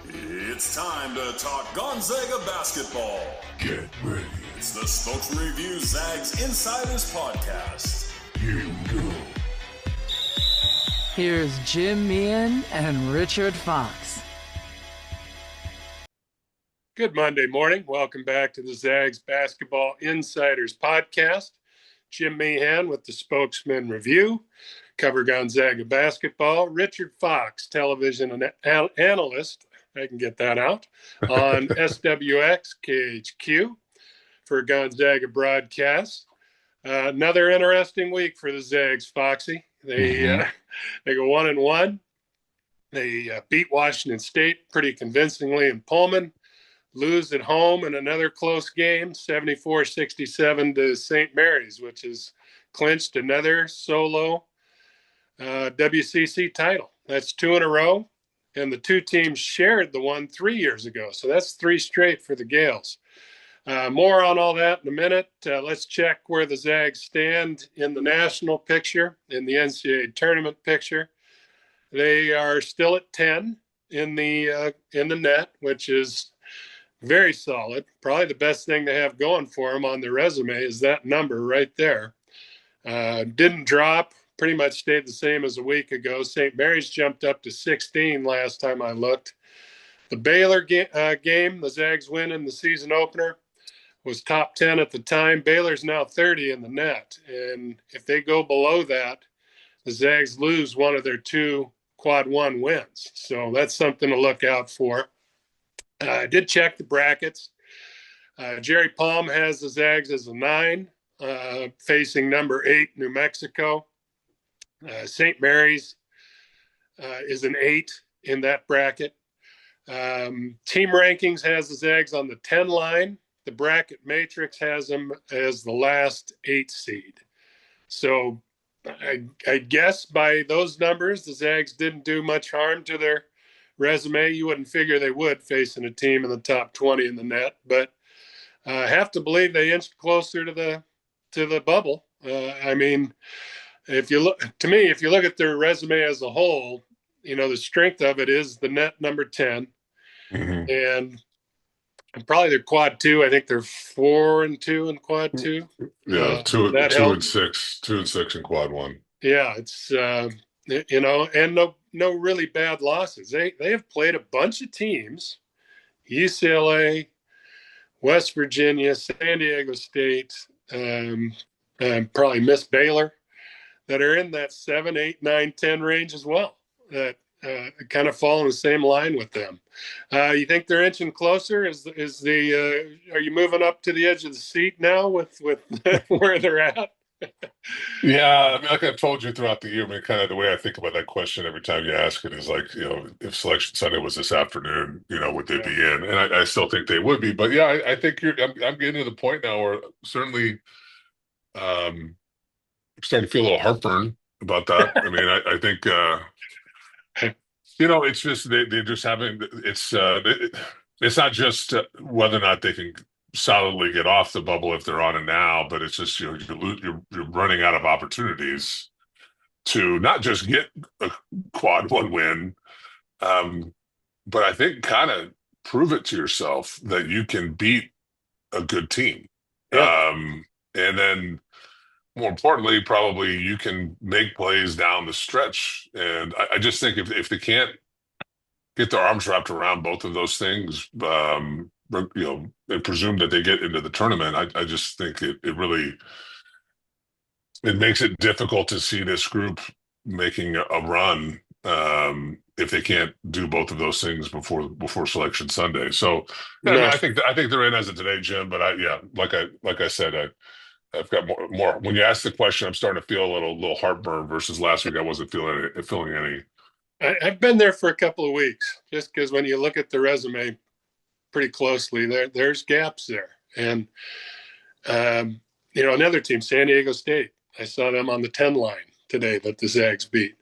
It's time to talk Gonzaga basketball. Get ready. It's the Spokesman-Review Zags Insiders Podcast. Here we go. Here's Jim Meehan and Richard Fox. Good Monday morning. Welcome back to the Zags Basketball Insiders Podcast. Jim Meehan with the Spokesman-Review. Cover Gonzaga basketball. Richard Fox, television analyst. I can get that out on SWX KHQ for Gonzaga broadcast. Another interesting week for the Zags, Foxy. They go 1-1. They beat Washington State pretty convincingly in Pullman. Lose at home in another close game, 74-67 to St. Mary's, which has clinched another solo WCC title. That's 2 in a row. And the two teams shared the one 3 years ago. So that's 3 straight for the Gales. More on all that in a minute. Let's check where the Zags stand in the national picture, in the NCAA tournament picture. They are still at 10 in the net, which is very solid. Probably the best thing to have going for them on their resume is that number right there. Didn't drop. Pretty much stayed the same as a week ago. St. Mary's jumped up to 16 last time I looked. The Baylor game, the Zags win in the season opener, was top 10 at the time. Baylor's now 30 in the net. And if they go below that, the Zags lose one of their 2 quad 1 wins. So that's something to look out for. I did check the brackets. Jerry Palm has the Zags as a 9, facing number 8, New Mexico. St. Mary's is an 8 in that bracket. Team rankings has the Zags on the 10 line. The bracket matrix has them as the last 8 seed. So I guess by those numbers, the Zags didn't do much harm to their resume. You wouldn't figure they would, facing a team in the top 20 in the net. But I have to believe they inched closer to the bubble. I mean, if you look at their resume as a whole, you know, the strength of it is the net number 10. And probably their quad 2. I think they're 4-2 in quad 2. Yeah, 2 and 6, 2 and 6 in quad 1. Yeah, it's and no really bad losses. They have played a bunch of teams, UCLA, West Virginia, San Diego State, probably Miss Baylor, that are in that 7, 8, 9, 10 range as well, that kind of fall in the same line with them. You think they're inching closer? Are you moving up to the edge of the seat now with where they're at? Yeah, I mean, like I've told you throughout the year, I mean, kind of the way I think about that question every time you ask it is like, you know, if Selection Sunday was this afternoon, you know, would they be in? And I still think they would be. But yeah, I think I'm getting to the point now where certainly I'm starting to feel a little heartburn about that. I mean, I think, you know, it's just they're just having it's not just whether or not they can solidly get off the bubble if they're on it now, but it's just you're running out of opportunities to not just get a quad 1 win, but I think kind of prove it to yourself that you can beat a good team, and then more importantly, probably you can make plays down the stretch. And I just think if they can't get their arms wrapped around both of those things, you know, and presume that they get into the tournament, I just think it really makes it difficult to see this group making a run if they can't do both of those things before Selection Sunday. So I mean, I think they're in as of today, Jim. But like I said, I've got more. When you ask the question, I'm starting to feel a little heartburn versus last week. I wasn't feeling any. I've been there for a couple of weeks, just because when you look at the resume pretty closely, there's gaps there. And you know, another team, San Diego State, I saw them on the 10 line today that the Zags beat.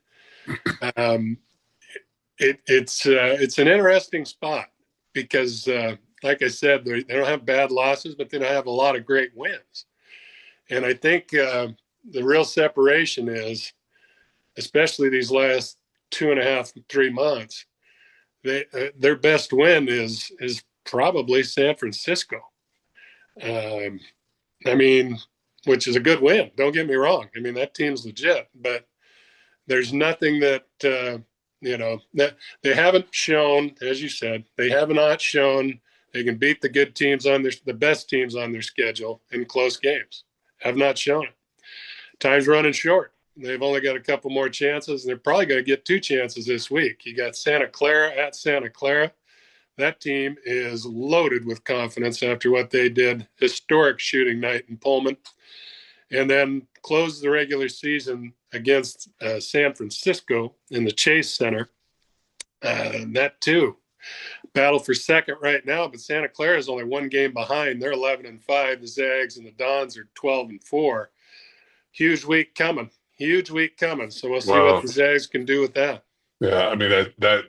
It's an interesting spot because, like I said, they don't have bad losses, but they don't have a lot of great wins. And I think the real separation is, especially these last 2.5, 3 months, their best win is probably San Francisco. I mean, which is a good win. Don't get me wrong. I mean, that team's legit, but there's nothing that that they haven't shown, as you said, they have not shown they can beat the good teams the best teams on their schedule in close games. Have not shown it. Time's running short. They've only got a couple more chances, and they're probably going to get 2 chances this week. You got Santa Clara at Santa Clara. That team is loaded with confidence after what they did. Historic shooting night in Pullman. And then close the regular season against San Francisco in the Chase Center. That too. Battle for second right now, but Santa Clara is only 1 game behind. They're 11-5. The Zags and the Dons are 12-4. Huge week coming. So we'll see what the Zags can do with that. Yeah, I mean that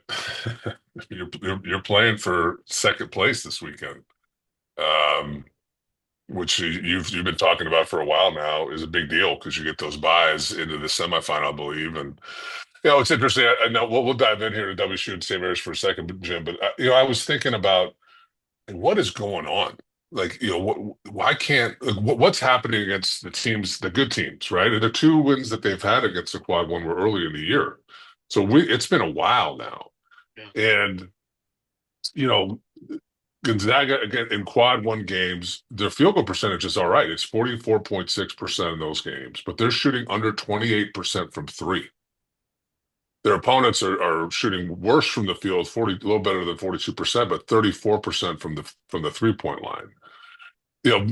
you're playing for second place this weekend, which you've been talking about for a while now, is a big deal because you get those buys into the semifinal, I believe. And it's interesting. I know we'll dive in here to WSU and St. Mary's for a second, Jim. But I was thinking about what is going on. Like, why can't what's happening against the good teams, right? And the 2 wins that they've had against the quad one were early in the year. So it's been a while now. Yeah. And, Gonzaga, again, in quad one games, their field goal percentage is all right. It's 44.6% in those games, but they're shooting under 28% from 3. Their opponents are shooting worse from the field, a little better than 42%, but 34% from the 3-point line.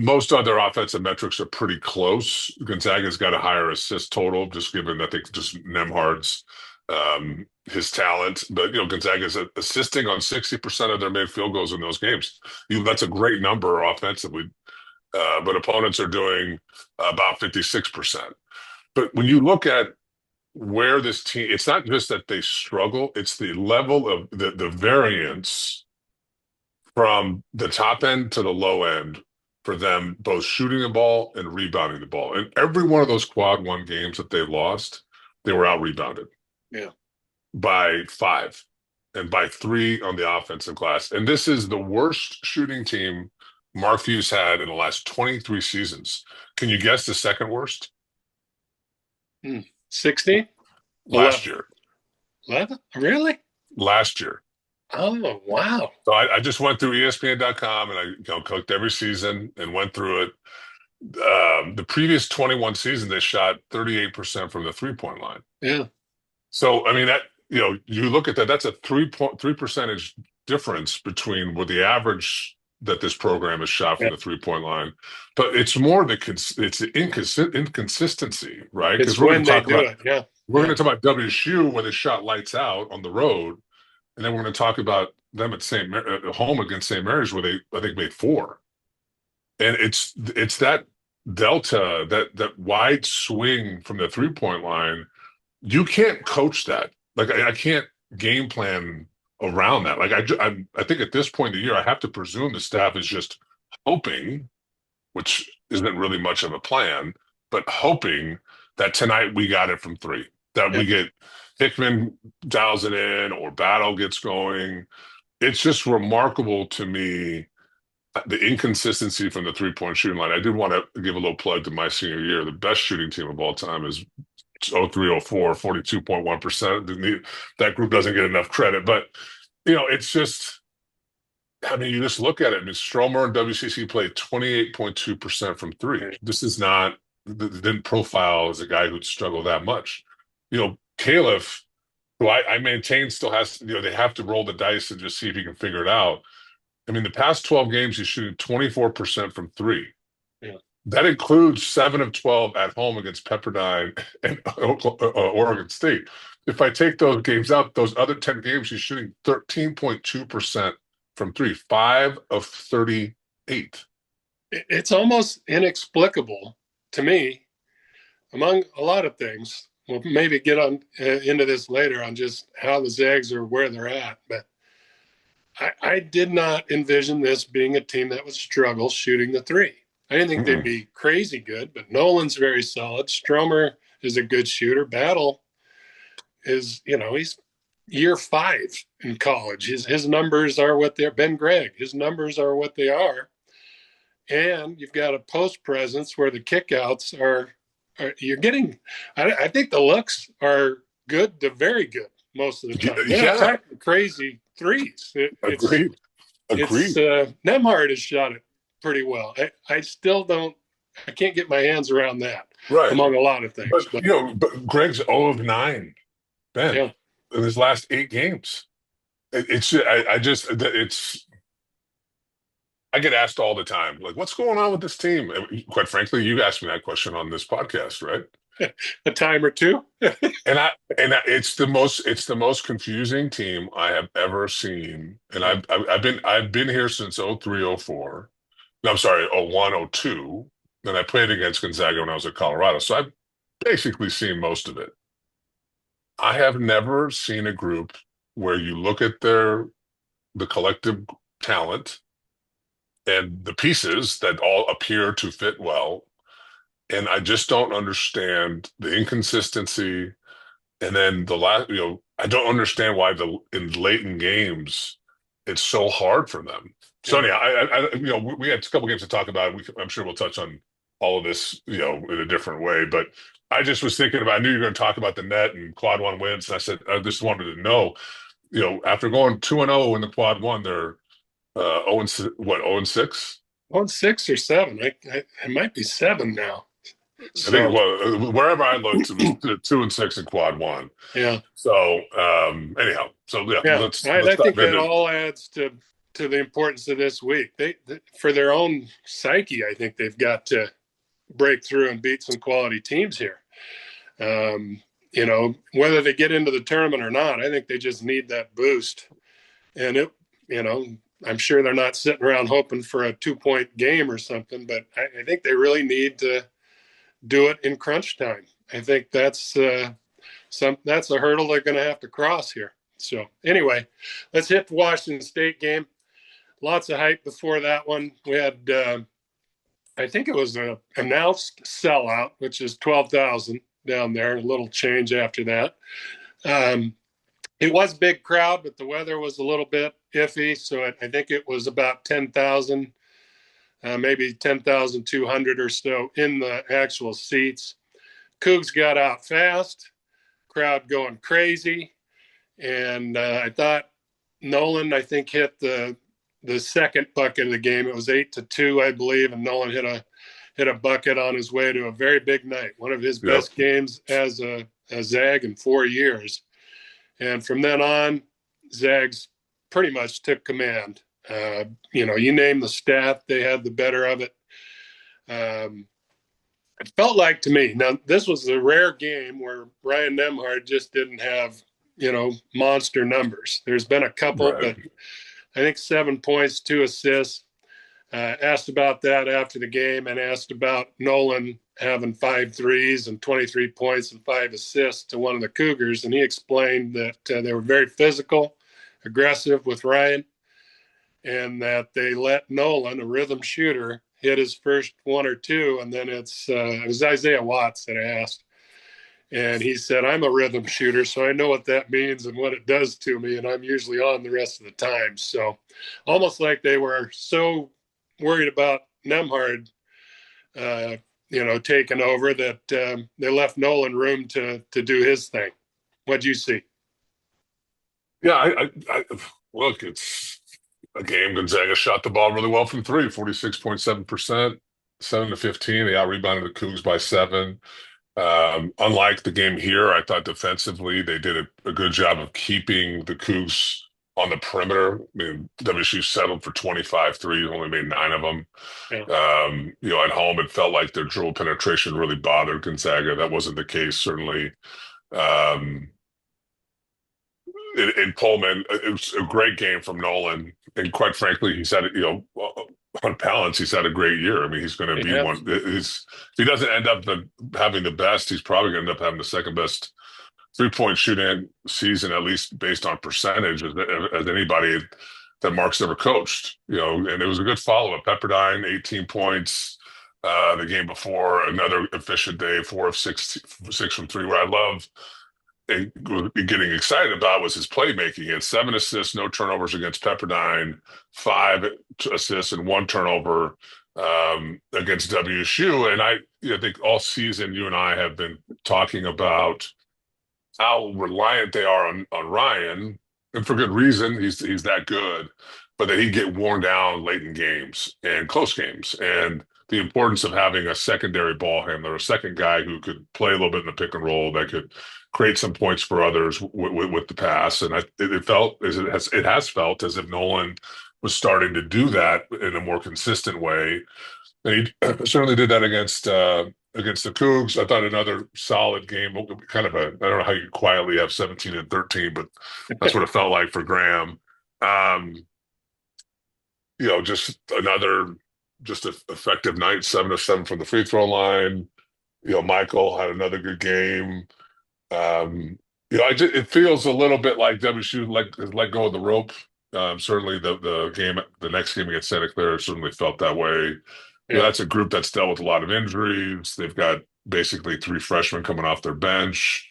Most other offensive metrics are pretty close. Gonzaga's got a higher assist total, just given, I think, just Nemhard's his talent. But Gonzaga's assisting on 60% of their made field goals in those games. That's a great number offensively. But opponents are doing about 56%. But when you look at where this team, it's not just that they struggle, it's the level of the variance from the top end to the low end for them, both shooting the ball and rebounding the ball. And every one of those quad one games that they lost, they were out rebounded. Yeah. By 5 and by 3 on the offensive glass. And this is the worst shooting team Mark Few's had in the last 23 seasons. Can you guess the second worst? 60? Last year. 11? Really? Last year. Oh, wow. So I just went through ESPN.com and I clicked every season and went through it. The previous 21 seasons, they shot 38% from the 3-point line. Yeah. So, I mean, that, you look at that, that's a 3 percentage difference between what the average that this program has shot from the 3-point line. But it's more it's the inconsistency, right? Because when they do it, yeah. We're going to talk about WSU when they shot lights out on the road, and then we're going to talk about them at home against St. Mary's, where they, I think, made 4. And it's that delta, that wide swing from the 3-point line. You can't coach that. Like, I can't game plan around that. Like, I think at this point in the year, I have to presume the staff is just hoping, which isn't really much of a plan, but hoping that tonight we got it from 3. That we get Hickman dials it in or Battle gets going. It's just remarkable to me, the inconsistency from the 3-point shooting line. I did want to give a little plug to my senior year. The best shooting team of all time is 03-04, 42.1%. That group doesn't get enough credit. But, it's just, I mean, you just look at it. I mean, Stromer and WCC played 28.2% from 3. This is not, didn't profile as a guy who'd struggle that much. Califf, who I maintain still has, they have to roll the dice and just see if he can figure it out. I mean, the past 12 games, he's shooting 24% from 3. Yeah. That includes 7 of 12 at home against Pepperdine and Oregon State. If I take those games out, those other 10 games, he's shooting 13.2% from 3, 5 of 38. It's almost inexplicable to me, among a lot of things. We'll maybe get on into this later on just how the Zags are where they're at. But I did not envision this being a team that would struggle shooting the 3. I didn't think they'd be crazy good, but Nolan's very solid. Stromer is a good shooter. Battle is, he's year 5 in college. His numbers are what they're. Ben Gregg, his numbers are what they are. And you've got a post presence where the kickouts are you're getting. I think the looks are good to very good most of the time. They're not talking crazy threes. Agreed. Nemhard has shot it pretty well. I still don't. I can't get my hands around that. Right. Among a lot of things. But Greg's 0 of 9, Ben, in his last 8 games. I get asked all the time, like, what's going on with this team? And quite frankly, you asked me that question on this podcast, right? A time or two. It's the most confusing team I have ever seen. And I've been here since 03, 04. No, I'm sorry, 01, 02. And I played against Gonzaga when I was at Colorado. So I've basically seen most of it. I have never seen a group where you look at the collective talent and the pieces that all appear to fit well. And I just don't understand the inconsistency. And then I don't understand why in late in games, it's so hard for them. So anyhow, we had a couple games to talk about. I'm sure we'll touch on all of this, in a different way. But I just was thinking I knew you were going to talk about the net and quad 1 wins. And I said, I just wanted to know, after going 2-0 in the quad 1, they're 0-6? 0-6 or 7. It might be 7 now. So, I think wherever I looked, it was 2-6 in quad 1. Yeah. So anyhow, let's I think that all adds to the importance of this week. They for their own psyche, I think they've got to break through and beat some quality teams here. Whether they get into the tournament or not, I think they just need that boost. And I'm sure they're not sitting around hoping for a 2-point game or something, but I think they really need to do it in crunch time. I think that's a hurdle they're going to have to cross here. So anyway, let's hit the Washington State game. Lots of hype before that one. We had, I think it was an announced sellout, which is 12,000 down there, a little change after that. It was a big crowd, but the weather was a little bit iffy. So I think it was about 10,000, maybe 10,200 or so in the actual seats. Cougs got out fast, crowd going crazy. And I thought Nolan, hit the second bucket of the game. It was 8-2, I believe. And Nolan hit a bucket on his way to a very big night. One of his best games as a Zag in 4 years. And from then on, Zags pretty much took command. You name the stat, they had the better of it. It felt like to me, now this was a rare game where Ryan Nemhard just didn't have, monster numbers. There's been a couple, but I think 7 points, 2 assists. Asked about that after the game and asked about Nolan having 5 threes and 23 points and 5 assists to one of the Cougars. And he explained that they were very physical, aggressive with Ryan, and that they let Nolan, a rhythm shooter, hit his first 1 or 2. And then it was Isaiah Watts that I asked. And he said, I'm a rhythm shooter, so I know what that means and what it does to me. And I'm usually on the rest of the time. So almost like they were so worried about Nemhard, taking over that they left Nolan room to do his thing. What'd you see? Yeah, I look, it's a game. Gonzaga shot the ball really well from 3, 46.7%, 7-15. They out-rebounded the Cougs by 7. Unlike the game here, I thought defensively they did a good job of keeping the Cougs on the perimeter. I mean, WSU settled for 25 threes, only made 9 of them. Yeah. At home, it felt like their dribble penetration really bothered Gonzaga. That wasn't the case, certainly. In Pullman, it was a great game from Nolan. And quite frankly, he's had, on balance, he's had a great year. I mean, he's going to be one. If he doesn't end up having the best, he's probably going to end up having the second best 3-point shooting season, at least based on percentage, as anybody that Mark's ever coached. And it was a good follow-up. Pepperdine, 18 points. The game before, another efficient day, 4 of 6 from 3. What I love and getting excited about was his playmaking. He had 7 assists, no turnovers against Pepperdine, 5 assists and 1 turnover against WSU. And I think all season you and I have been talking about how reliant they are on Ryan, and for good reason. He's that good, but that he'd get worn down late in games and close games, and the importance of having a secondary ball handler, a second guy who could play a little bit in the pick and roll that could create some points for others with the pass. And it has felt as if Nolan was starting to do that in a more consistent way. And he certainly did that against the Cougs. I thought another solid game, kind of I don't know how you quietly have 17 and 13, but that's what it felt like for Graham. Just another effective night, 7 of 7 from the free throw line. Michael had another good game. It feels a little bit like WSU let go of the rope. Certainly the next game against Santa Clara certainly felt that way. Yeah. That's a group that's dealt with a lot of injuries. They've got basically 3 freshmen coming off their bench.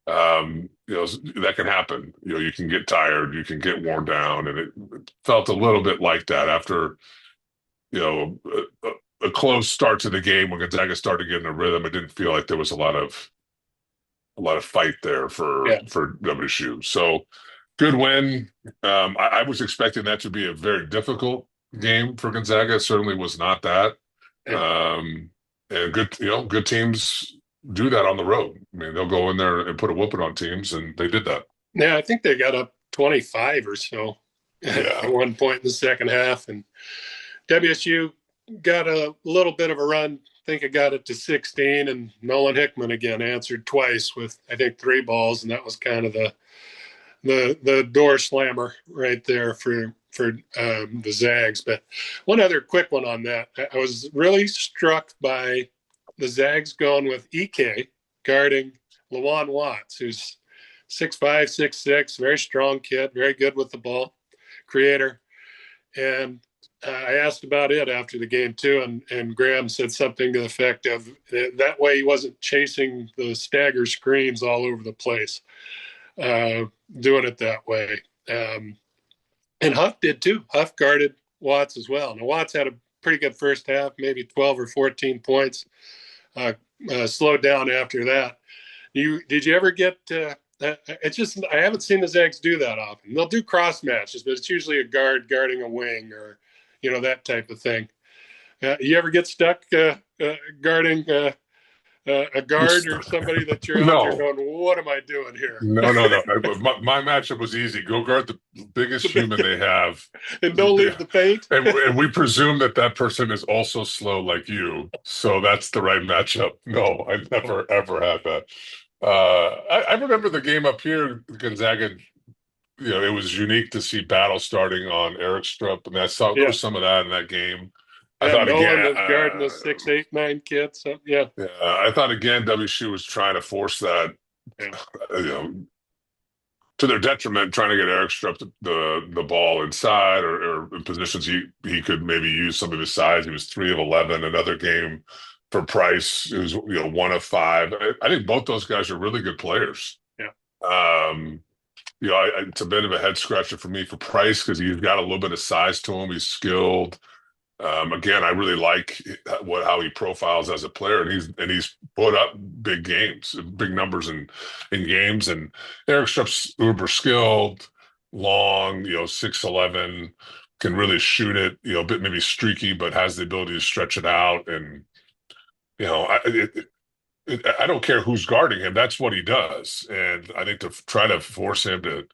That can happen. You can get tired, you can get worn down, and it felt a little bit like that after, a close start to the game when Gonzaga started getting a rhythm. It didn't feel like there was a lot of fight there for WSU. So good win. I was expecting that to be a very difficult game for Gonzaga. It certainly was not that. And good teams do that on the road. I mean, they'll go in there and put a whooping on teams, and they did that. Yeah, I think they got up 25 or so at one point in the second half, and WSU got a little bit of a run. I think it got it to 16, and Nolan Hickman again answered twice with, I think, 3 balls, and that was kind of the door slammer right there for the Zags. But one other quick one on that. I was really struck by the Zags going with EK guarding Lawan Watts, who's 6'5", 6'6", very strong kid, very good with the ball, creator. And I asked about it after the game too, and Graham said something to the effect of that way he wasn't chasing the stagger screens all over the place, doing it that way. And Huff did too. Huff guarded Watts as well. Now Watts had a pretty good first half, maybe 12 or 14 points. Slowed down after that. Did you ever get? It's just I haven't seen the Zags do that often. They'll do cross matches, but it's usually a guard guarding a wing or that type of thing. You ever get stuck guarding a guard or somebody that you're out there going, what am I doing here? No. My matchup was easy. Go guard the biggest human they have. And don't leave the paint. And we presume that person is also slow like you. So that's the right matchup. No, I never, ever had that. I remember the game up here, Gonzaga, it was unique to see Battle starting on Eric Strupp. And I saw there was some of that in that game. I thought Nolan was guarding the 6, 8, 9 kids. So, yeah. I thought again WSU was trying to force that, to their detriment, trying to get Eric Strupp the ball inside or in positions he could maybe use some of his size. He was 3 of 11. Another game for Price, it was 1 of 5. I think both those guys are really good players. Yeah. It's a bit of a head scratcher for me for Price because he's got a little bit of size to him. He's skilled. Again, I really like how he profiles as a player, and he's put up big games, big numbers in games. And Eric Strupp's uber skilled, long, 6'11", can really shoot it, a bit maybe streaky, but has the ability to stretch it out. And I don't care who's guarding him; that's what he does. And I think to try to force him to.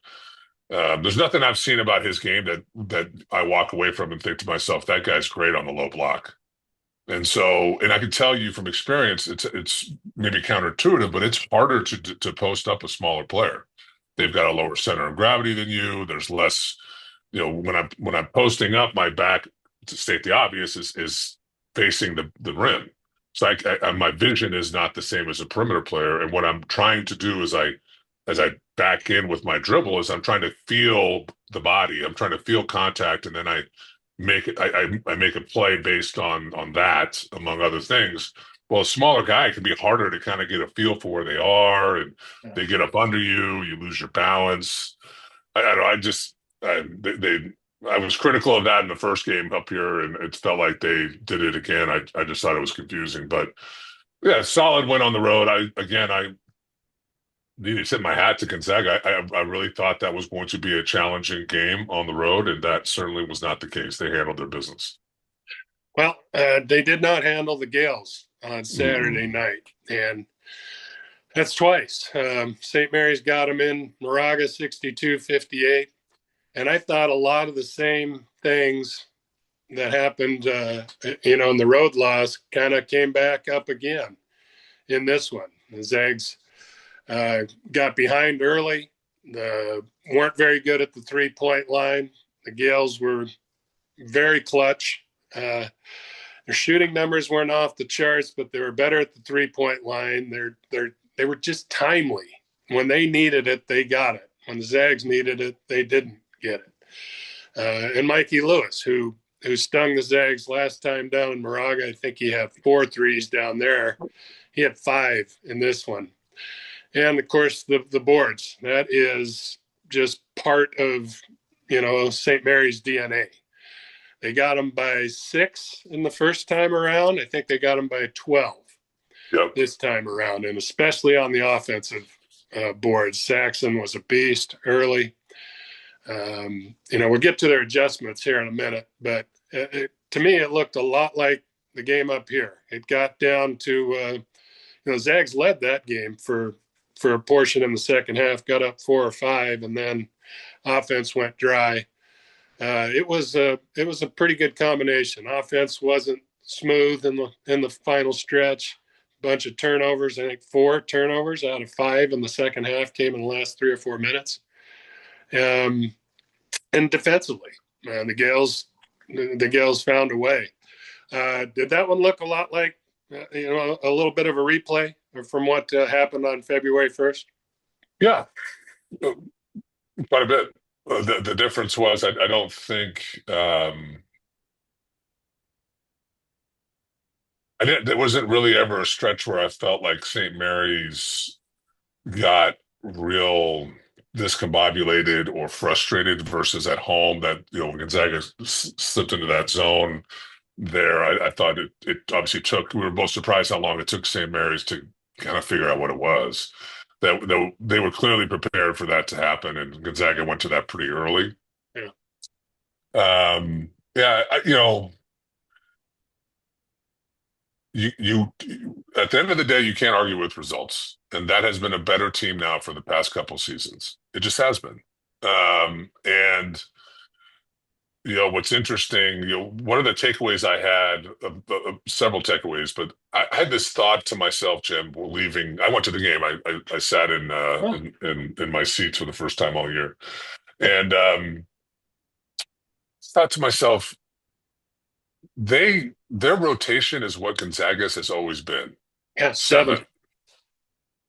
There's nothing I've seen about his game that I walk away from and think to myself, that guy's great on the low block. And I can tell you from experience, it's maybe counterintuitive, but it's harder to post up a smaller player. They've got a lower center of gravity than you. There's less, when I'm posting up, my back, to state the obvious, is facing the rim. So my vision is not the same as a perimeter player. And what I'm trying to do is as I back in with my dribble is I'm trying to feel the body. I'm trying to feel contact, and then I make it. I make a play based on that, among other things. Well, a smaller guy can be harder to kind of get a feel for where they are, and they get up under you, you lose your balance. I don't know. I was critical of that in the first game up here, and it felt like they did it again. I just thought it was confusing, but yeah, solid win on the road. I need to tip my hat to Gonzaga. I really thought that was going to be a challenging game on the road, and that certainly was not the case. They handled their business. Well, they did not handle the Gales on Saturday night, and that's twice. St. Mary's got them in Moraga 62-58, and I thought a lot of the same things that happened, in the road loss kind of came back up again in this one. The Zags got behind early, weren't very good at the three-point line. The Gales were very clutch. Their shooting numbers weren't off the charts, but they were better at the three-point line. They were just timely. When they needed it, they got it. When the Zags needed it, they didn't get it. And Mikey Lewis, who stung the Zags last time down in Moraga, I think he had 4 threes down there. He had 5 in this one. And, of course, the boards. That is just part of, St. Mary's DNA. They got them by 6 in the first time around. I think they got them by 12 this time around, and especially on the offensive boards. Saxon was a beast early. We'll get to their adjustments here in a minute, but to me, it looked a lot like the game up here. It got down to, Zags led that game for a portion in the second half, got up 4 or 5, and then offense went dry. It was a pretty good combination. Offense wasn't smooth in the final stretch. Bunch of turnovers. I think 4 turnovers out of 5 in the second half came in the last 3 or 4 minutes. And defensively, the Gales found a way. Did that one look a lot like a little bit of a replay from what happened on February 1st? Yeah, quite a bit. The difference was I don't think there wasn't really ever a stretch where I felt like St. Mary's got real discombobulated or frustrated versus at home that, when Gonzaga slipped into that zone there. I thought it obviously took, we were both surprised how long it took St. Mary's to kind of figure out what it was. That they were clearly prepared for that to happen, and Gonzaga went to that pretty early. Yeah. You at the end of the day, you can't argue with results, and that has been a better team now for the past couple seasons. It just has been. And what's interesting, one of the takeaways I had, several takeaways, but I had this thought to myself, Jim, leaving. I went to the game. I sat in my seats for the first time all year, and thought to myself, their rotation is what Gonzaga's has always been. Yeah, 7.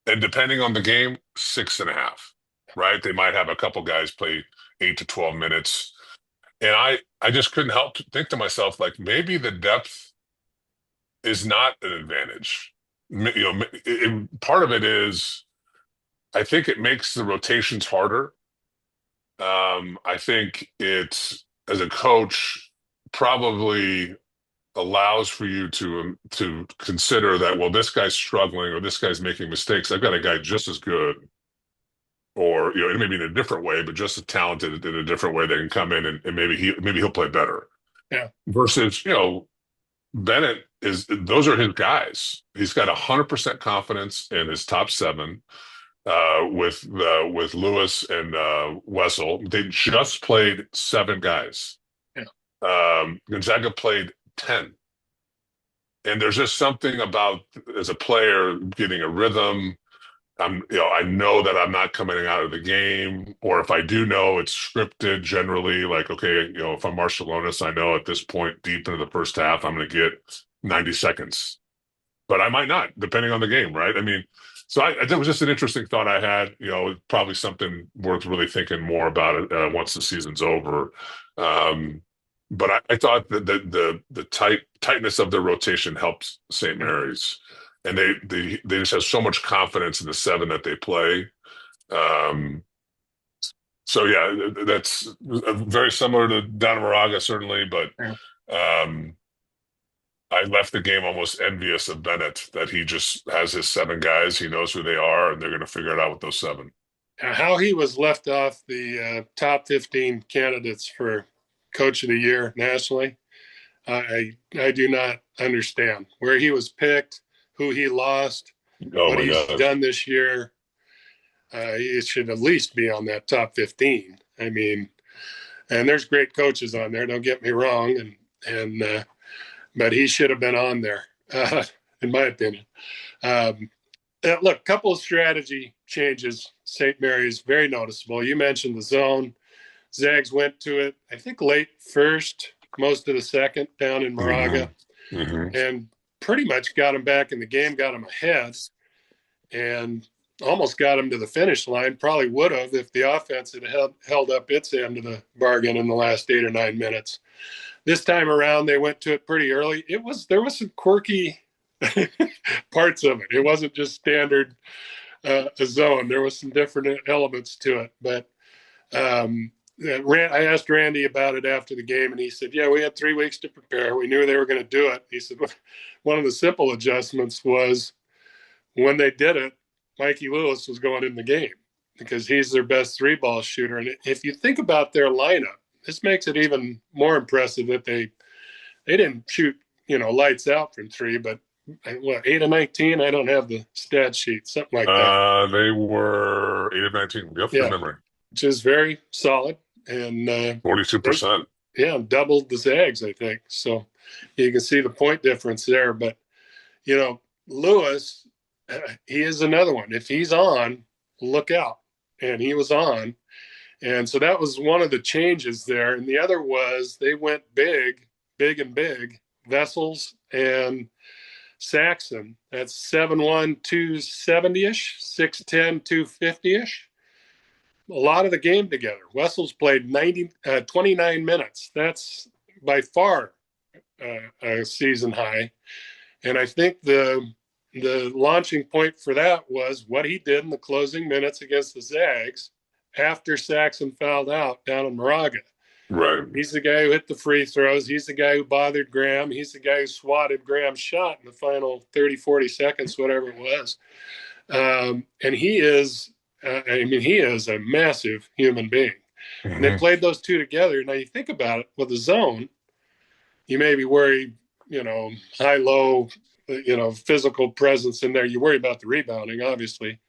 And depending on the game, 6.5. Right? They might have a couple guys play 8 to 12 minutes. And I just couldn't help to think to myself, like, maybe the depth is not an advantage. Part of it is, I think it makes the rotations harder. I think it's, as a coach, probably allows for you to consider that, well, this guy's struggling or this guy's making mistakes. I've got a guy just as good, or maybe in a different way, but just as talented in a different way that can come in and maybe he'll play better. Yeah. Versus, Bennett those are his guys. He's got 100% confidence in his top 7 with Lewis and Wessel. They just played 7 guys. Yeah. Gonzaga played 10. And there's just something about, as a player, getting a rhythm. I know that I'm not coming out of the game, or if I do know, it's scripted generally. Like, okay, if I'm Marciulionis, I know at this point, deep into the first half, I'm going to get 90 seconds, but I might not, depending on the game, right? I mean, so that was just an interesting thought I had. Probably something worth really thinking more about it once the season's over. But I thought that the tight tightness of their rotation helps St. Mary's, and they just have so much confidence in the seven that they play. So yeah, that's very similar to down in Moraga, certainly, but I left the game almost envious of Bennett that he just has his seven guys. He knows who they are, and they're going to figure it out with those seven. How he was left off the top 15 candidates for Coach of the Year nationally, I do not understand where he was picked, who he lost, what he's done this year. It should at least be on that top 15. I mean, and there's great coaches on there. Don't get me wrong, but he should have been on there, in my opinion. Look, couple of strategy changes. St. Mary's very noticeable. You mentioned the zone. Zags went to it, I think, late first, most of the second down in Moraga, and pretty much got him back in the game, got him ahead, and almost got him to the finish line. Probably would have if the offense had held up its end of the bargain in the last 8 or 9 minutes. This time around, they went to it pretty early. There was some quirky parts of it. It wasn't just standard a zone. There was some different elements to it. But I asked Randy about it after the game, and he said, yeah, we had 3 weeks to prepare. We knew they were going to do it. He said one of the simple adjustments was when they did it, Mikey Lewis was going in the game because he's their best 3-ball shooter. And if you think about their lineup, this makes it even more impressive that they didn't shoot, lights out from 3, but 8 of 19? I don't have the stat sheet, something like that. They were 8 of 19. Yep, yeah, memory. Which is very solid. And 42%. Yeah, doubled the Zags, I think. So you can see the point difference there. But, Lewis, he is another one. If he's on, look out. And he was on. And so that was one of the changes there. And the other was they went big, and big. Vessels and Saxon. That's 7'1", 270-ish, 6'10", 250-ish. A lot of the game together. Wessels played 29 minutes. That's by far a season high. And I think the launching point for that was what he did in the closing minutes against the Zags after Saxon fouled out down in Moraga. Right. He's the guy who hit the free throws. He's the guy who bothered Graham. He's the guy who swatted Graham's shot in the final 30, 40 seconds, whatever it was. And he is a massive human being. And they played those two together. Now you think about it, with the zone, you may be worried, high, low, physical presence in there. You worry about the rebounding, obviously.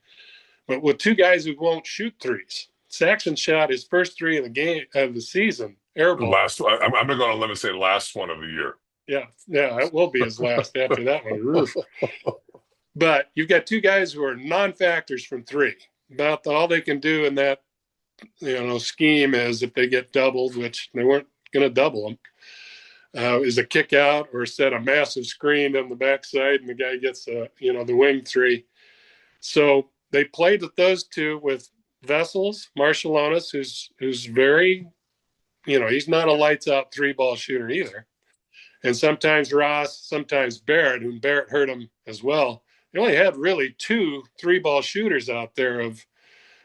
But with two guys who won't shoot threes, Saxon shot his first 3 of the game of the season. Airball. Last, I'm going to go on a limb and say last one of the year. Yeah, it will be his last after that one. But you've got 2 guys who are non-factors from 3. About all they can do in that, scheme is if they get doubled, which they weren't going to double them, is a kick out or set a massive screen on the backside, and the guy gets the wing 3. So they played with those 2 with Vessels, Marshallonis, who's very, he's not a lights out 3-ball shooter either. And sometimes Ross, sometimes Barrett, whom Barrett hurt him as well. They only had really 2 3-ball shooters out there of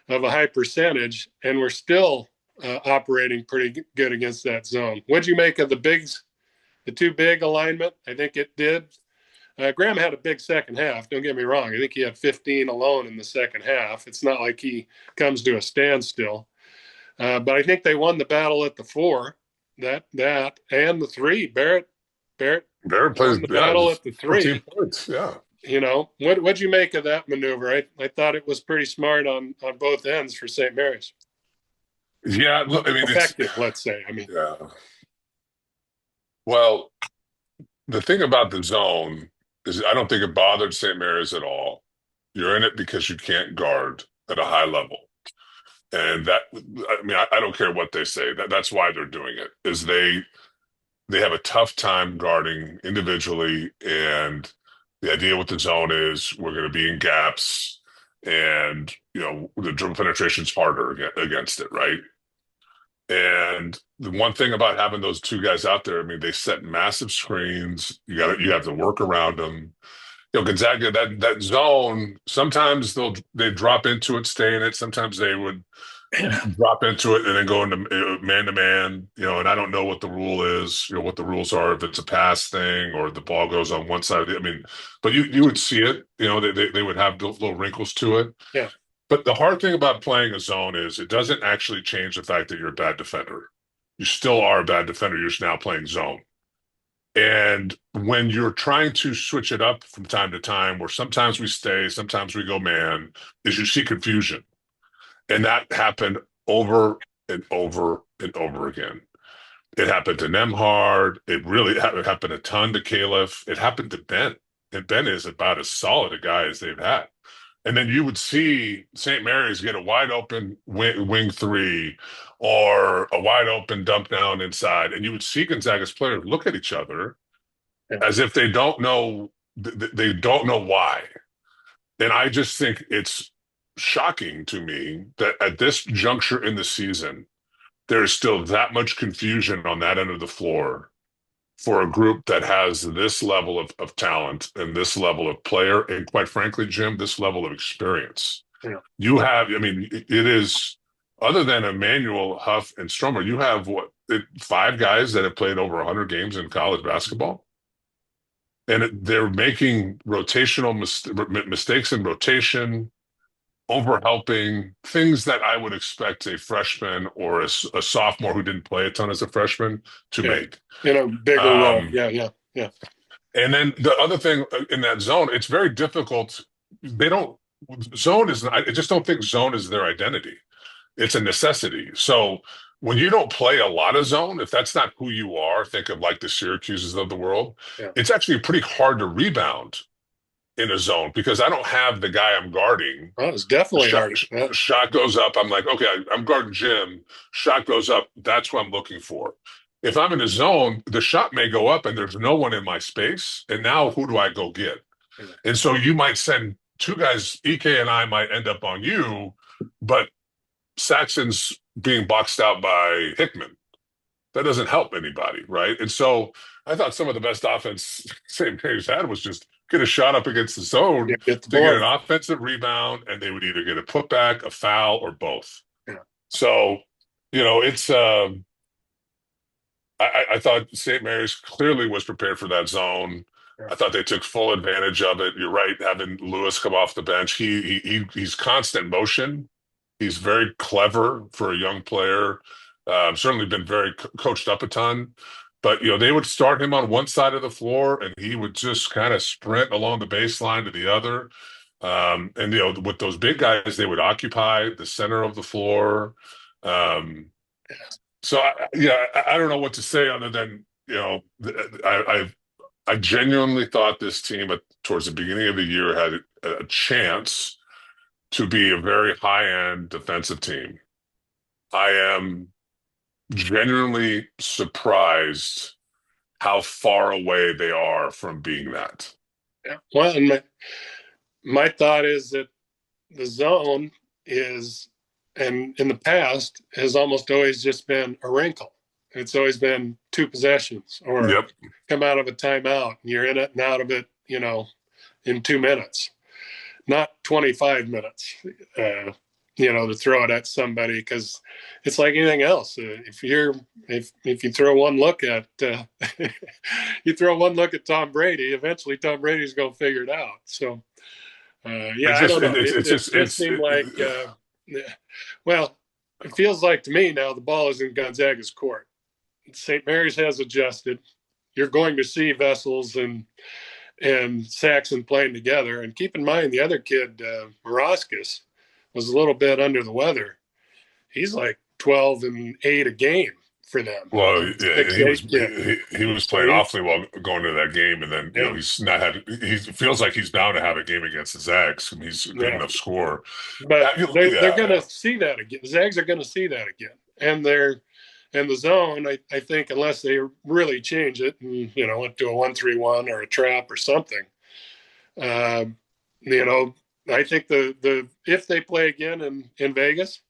a high percentage, and we're still operating pretty good against that zone. What'd you make of the 2 big alignment? I think it did. Graham had a big second half. Don't get me wrong. I think he had 15 alone in the second half. It's not like he comes to a standstill. But I think they won the battle at the 4, that and the 3. Barrett plays the battle at the 3. Points, yeah. What'd you make of that maneuver? I thought it was pretty smart on both ends for St. Mary's. Yeah, look, effective, let's say. Yeah. Well, the thing about the zone is I don't think it bothered St. Mary's at all. You're in it because you can't guard at a high level. And I don't care what they say. That's why they're doing it, is they have a tough time guarding individually. And the idea with the zone is we're going to be in gaps, and, the dribble penetration is harder against it, right? And the one thing about having those two guys out there, I mean, they set massive screens. You have to work around them. Gonzaga, that zone, sometimes they drop into it, stay in it. Sometimes they would drop into it and then go into man to man, and I don't know what the rule is, what the rules are, if it's a pass thing or the ball goes on one side. I mean, but you would see it, they would have little wrinkles to it. Yeah. But the hard thing about playing a zone is it doesn't actually change the fact that you're a bad defender. You still are a bad defender. You're just now playing zone. And when you're trying to switch it up from time to time, where sometimes we stay, sometimes we go man, is you see confusion. And that happened over and over and over again. It happened to Nemhard. It happened a ton to Caliph. It happened to Ben. And Ben is about as solid a guy as they've had. And then you would see St. Mary's get a wide open wing three or a wide open dump down inside. And you would see Gonzaga's players look at each other as if they don't know why. And I just think it's shocking to me that at this juncture in the season, there's still that much confusion on that end of the floor for a group that has this level of talent and this level of player, and quite frankly, Jim, this level of experience. Yeah. It is, other than Emmanuel, Huff, and Stromer, you have 5 guys that have played over 100 games in college basketball. And they're making rotational mistakes in rotation, overhelping, things that I would expect a freshman or a sophomore who didn't play a ton as a freshman to make. In a bigger role. Yeah. And then the other thing in that zone, it's very difficult. I just don't think zone is their identity. It's a necessity. So when you don't play a lot of zone, if that's not who you are, think of like the Syracuses of the world, It's actually pretty hard to rebound in a zone because I don't have the guy I'm guarding. Well, it's definitely hard. Shot goes up. I'm like, okay, I'm guarding Jim. Shot goes up. That's what I'm looking for. If I'm in a zone, the shot may go up and there's no one in my space. And now who do I go get? And so you might send 2 guys, EK and I might end up on you, but Saxon's being boxed out by Hickman. That doesn't help anybody, right? And so I thought some of the best offense St. Mary's had was just get a shot up against the zone to get an offensive rebound, and they would either get a putback, a foul, or both. Yeah. So, it's I thought St. Mary's clearly was prepared for that zone. Yeah. I thought they took full advantage of it. You're right, having Lewis come off the bench. He's constant motion. He's very clever for a young player. Certainly been very coached up a ton. But, they would start him on one side of the floor, and he would just kind of sprint along the baseline to the other. And, with those big guys, they would occupy the center of the floor. So, I don't know what to say other than, I genuinely thought this team towards the beginning of the year had a chance to be a very high-end defensive team. I am genuinely surprised how far away they are from being that. Yeah. Well, and my thought is that the zone is, and in the past, has almost always just been a wrinkle. It's always been 2 possessions or come out of a timeout. And you're in it and out of it, in 2 minutes, not 25 minutes. To throw it at somebody, because it's like anything else. If you throw one look at Tom Brady, eventually Tom Brady's going to figure it out. So, I don't know. It seemed like, well, it feels like to me now the ball is in Gonzaga's court. St. Mary's has adjusted. You're going to see Vessels and Saxon playing together, and keep in mind the other kid, Moroskis, was a little bit under the weather. He's like 12 and 8 a game for them. Well, he was playing awfully well going to that game, and then he's not had. He feels like he's bound to have a game against the Zags. He's a good enough score, but they're going to see that again. The Zags are going to see that again, and the zone. I think unless they really change it, and went to a 1-3-1 or a trap or something, I think the if they play again in Vegas,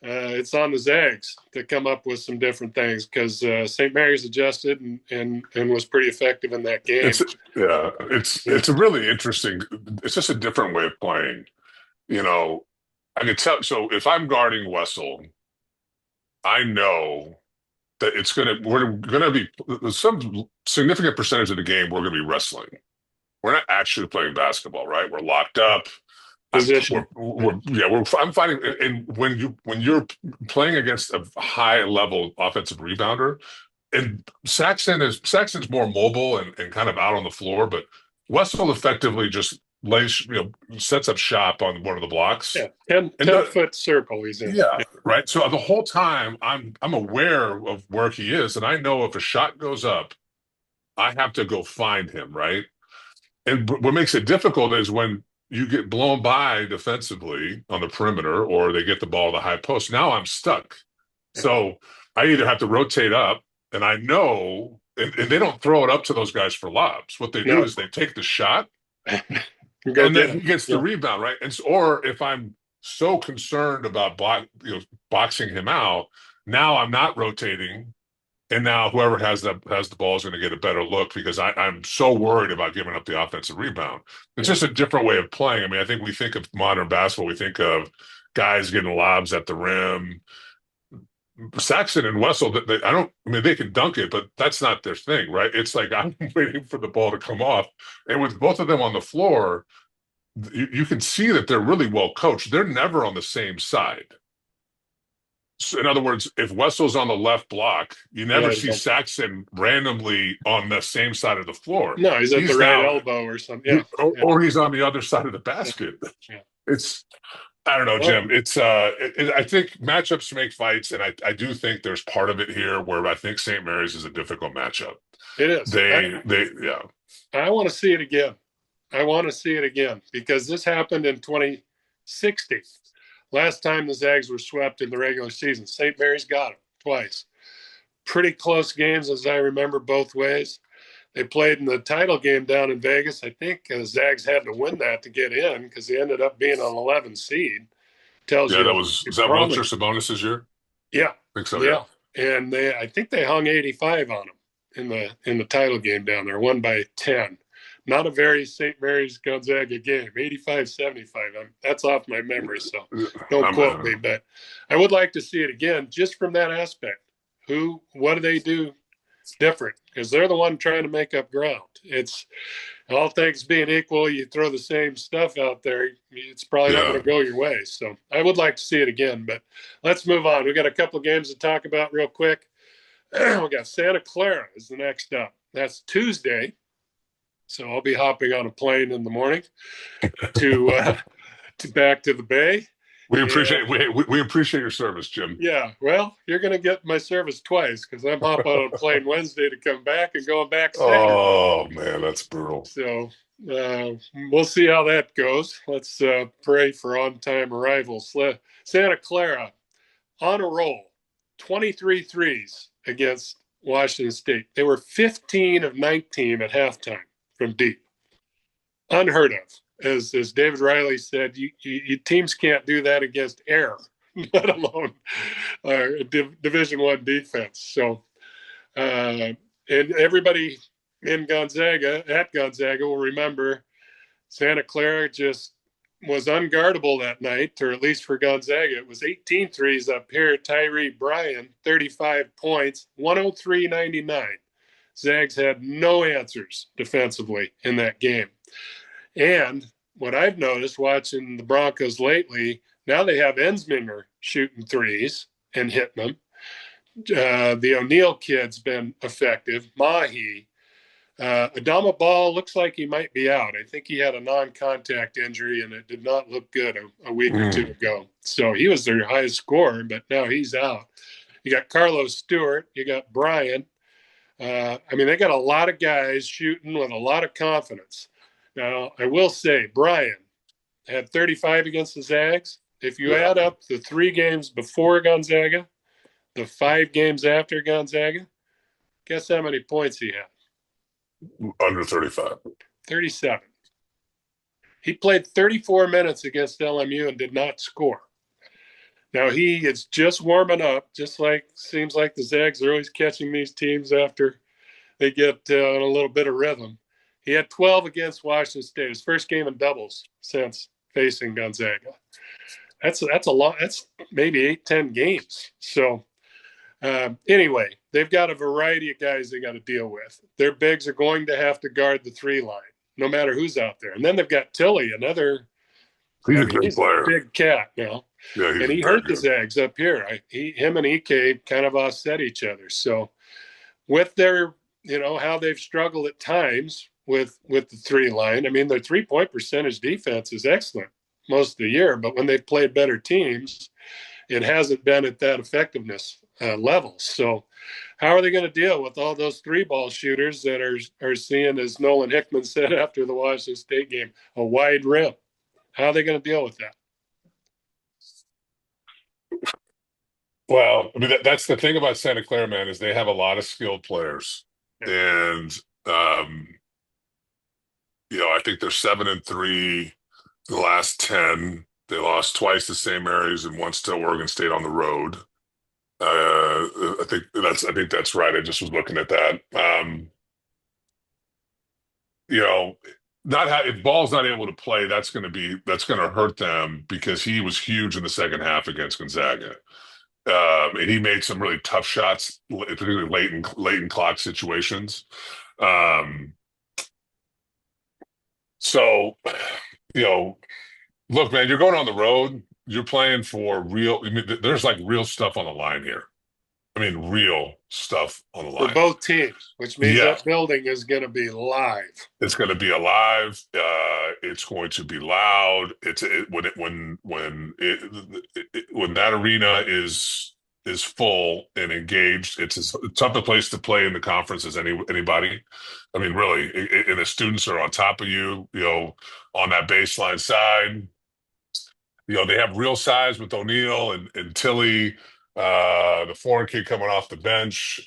it's on the Zags to come up with some different things because St. Mary's adjusted and was pretty effective in that game. It's a really interesting. It's just a different way of playing. I can tell. So if I'm guarding Wessel, I know that we're gonna be some significant percentage of the game. We're gonna be wrestling. We're not actually playing basketball, right? We're locked up. Position. I'm finding, and when you're playing against a high level offensive rebounder, and Saxon's more mobile and kind of out on the floor, but Westphal effectively just sets up shop on one of the blocks. Yeah, 10-foot circle he's in. Yeah, right. So the whole time I'm aware of where he is, and I know if a shot goes up, I have to go find him, right? And what makes it difficult is when you get blown by defensively on the perimeter or they get the ball to the high post. Now I'm stuck. So I either have to rotate up, and I know, and they don't throw it up to those guys for lobs. What they do is they take the shot, and then he gets the rebound, right? Or if I'm so concerned about boxing him out, now I'm not rotating. And now whoever has the ball is going to get a better look because I'm so worried about giving up the offensive rebound. It's just a different way of playing. I mean, I think we think of modern basketball, we think of guys getting lobs at the rim. Saxon and Wessel, they can dunk it, but that's not their thing, right? It's like I'm waiting for the ball to come off. And with both of them on the floor, you can see that they're really well coached. They're never on the same side. So in other words, if Wessel's on the left block, you never see Saxon randomly on the same side of the floor. No, he's at the right elbow or something. Or he's on the other side of the basket. Yeah. I don't know, Jim. I think matchups make fights, and I do think there's part of it here where I think St. Mary's is a difficult matchup. It is. I want to see it again. I want to see it again because this happened in 2016. Last time the Zags were swept in the regular season, St. Mary's got them twice. Pretty close games, as I remember, both ways. They played in the title game down in Vegas. I think Zags had to win that to get in because they ended up being an 11 seed. Is that Walter Sabonis' year? Yeah, I think so. Yeah, and I think they hung 85 on them in the title game down there, won by 10. Not a very St. Mary's Gonzaga game, 85-75. That's off my memory, so don't quote me. But I would like to see it again just from that aspect. What do they do different? Because they're the one trying to make up ground. It's all things being equal, you throw the same stuff out there, it's probably not going to go your way. So I would like to see it again. But let's move on. We got a couple of games to talk about real quick. We got Santa Clara is the next up. That's Tuesday. So I'll be hopping on a plane in the morning to back to the Bay. We appreciate your service, Jim. Yeah, well, you're going to get my service twice because I'm hopping on a plane Wednesday to come back and going back Saturday. Oh man, that's brutal. So we'll see how that goes. Let's pray for on-time arrivals. Santa Clara on a roll, 23 threes against Washington State. They were 15 of 19 at halftime from deep. Unheard of. As David Riley said, you teams can't do that against air, let alone Division I defense. So, and everybody at Gonzaga will remember Santa Clara just was unguardable that night, or at least for Gonzaga. It was 18 threes up here. Tyree Bryan, 35 points, 103-99. Zags had no answers defensively in that game. And what I've noticed watching the Broncos lately, now they have Ensminger shooting threes and hitting them. The O'Neal kid's been effective. Mahi. Adama Ball looks like he might be out. I think he had a non-contact injury, and it did not look good a week or two ago. So he was their highest scorer, but now he's out. You got Carlos Stewart. You got Bryan. They got a lot of guys shooting with a lot of confidence. Now, I will say, Bryan had 35 against the Zags. If you add up the 3 games before Gonzaga, the 5 games after Gonzaga, guess how many points he had? Under 35. 37. He played 34 minutes against LMU and did not score. Now he is just warming up, just like seems like the Zags are always catching these teams after they get in a little bit of rhythm. He had 12 against Washington State, his first game in doubles since facing Gonzaga. That's a lot. That's maybe 8-10 games. So anyway, they've got a variety of guys they got to deal with. Their bigs are going to have to guard the 3 line, no matter who's out there. And then they've got Tilly, another. He's a good player. A big cat now. Yeah, and he hurt the Zags up here. Him and Ike kind of offset each other. So with their, how they've struggled at times with the 3 line. I mean, their 3-point percentage defense is excellent most of the year, but when they've played better teams, it hasn't been at that effectiveness level. So how are they going to deal with all those 3-ball shooters that are seeing, as Nolan Hickman said after the Washington State game, a wide rim? How are they going to deal with that? Well, I mean, that's the thing about Santa Clara, man, is they have a lot of skilled players. Yeah. And, I think they're 7-3 the last 10. They lost twice the same areas and once to Oregon State on the road. I think that's right. I just was looking at that. If Ball's not able to play, that's going to hurt them, because he was huge in the second half against Gonzaga. And he made some really tough shots, particularly late in clock situations. So, look, man, you're going on the road. You're playing for real. I mean, there's like real stuff on the line here. I mean, real stuff on the line. For both teams, which means that building is going to be live. It's going to be alive. It's going to be loud. When that arena is full and engaged, it's as tough a place to play in the conference as anybody. I mean, really, and the students are on top of you, on that baseline side. They have real size with O'Neal and Tilly. The foreign kid coming off the bench,